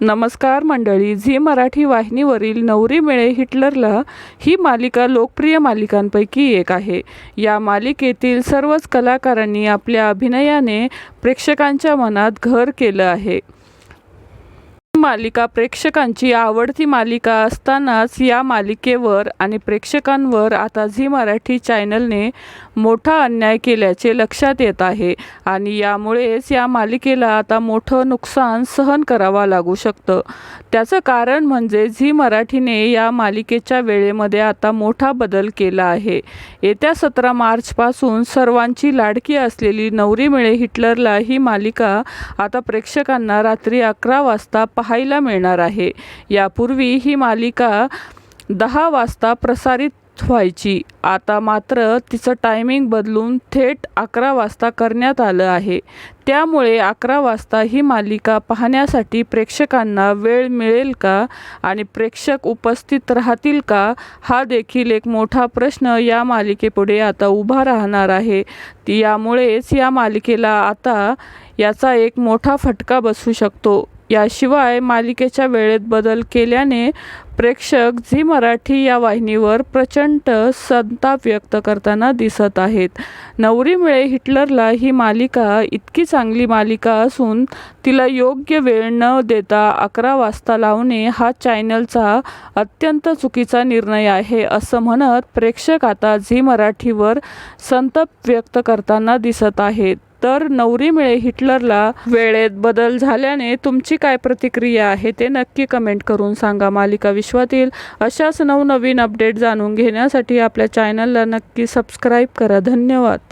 नमस्कार मंडळी, झी मराठी वाहिनीवरील नवरी मिळे हिटलरला ही मालिका लोकप्रिय मालिकांपैकी एक आहे। या मालिकेतील सर्वच कलाकारांनी आपल्या अभिनयाने प्रेक्षकांच्या मनात घर केलं आहे। मालिका प्रेक्षकांची आवडती मालिका असतानाच या मालिकेवर आणि प्रेक्षकांवर आता झी मराठी चॅनलने मोठा अन्याय केल्याचे लक्षात येत आहे आणि यामुळेच या मालिकेला आता मोठं नुकसान सहन करावा लागू शकतं। त्याचं कारण म्हणजे झी मराठीने या मालिकेच्या वेळेमध्ये आता मोठा बदल केला आहे। येत्या 17 मार्चपासून सर्वांची लाडकी असलेली नवरी मिळे हिटलरला ही मालिका आता प्रेक्षकांना रात्री 11 वाजता पाहायला मिळणार आहे। यापूर्वी ही मालिका 10 वाजता प्रसारित व्हायची, आता मात्र तिचं टायमिंग बदलून थेट 11 वाजता करण्यात आलं आहे। त्यामुळे 11 वाजता ही मालिका पाहण्यासाठी प्रेक्षकांना वेळ मिळेल का आणि प्रेक्षक उपस्थित राहतील का, हा देखील एक मोठा प्रश्न या मालिकेपुढे आता उभा राहणार आहे। यामुळेच या मालिकेला आता याचा एक मोठा फटका बसू शकतो। याशिवाय मालिकेच्या वेळेत बदल केल्याने प्रेक्षक झी मराठी या वाहिनीवर प्रचंड संताप व्यक्त करताना दिसत आहेत। नवरी मिळे हिटलरला ही मालिका इतकी चांगली मालिका असून तिला योग्य वेळ न देता 11 वाजता लावणे हा चॅनलचा अत्यंत चुकीचा निर्णय आहे, असं म्हणत प्रेक्षक आता झी मराठीवर संताप व्यक्त करताना दिसत आहेत। तर नवरी मिळे हिटलरला वेळेत बदल झाल्याने तुमची काय प्रतिक्रिया आहे ते नक्की कमेंट करून सांगा। मालिका विश्वातील अशाच नवनवीन अपडेट जाणून घेण्यासाठी आपल्या चॅनलला नक्की सबस्क्राईब करा। धन्यवाद।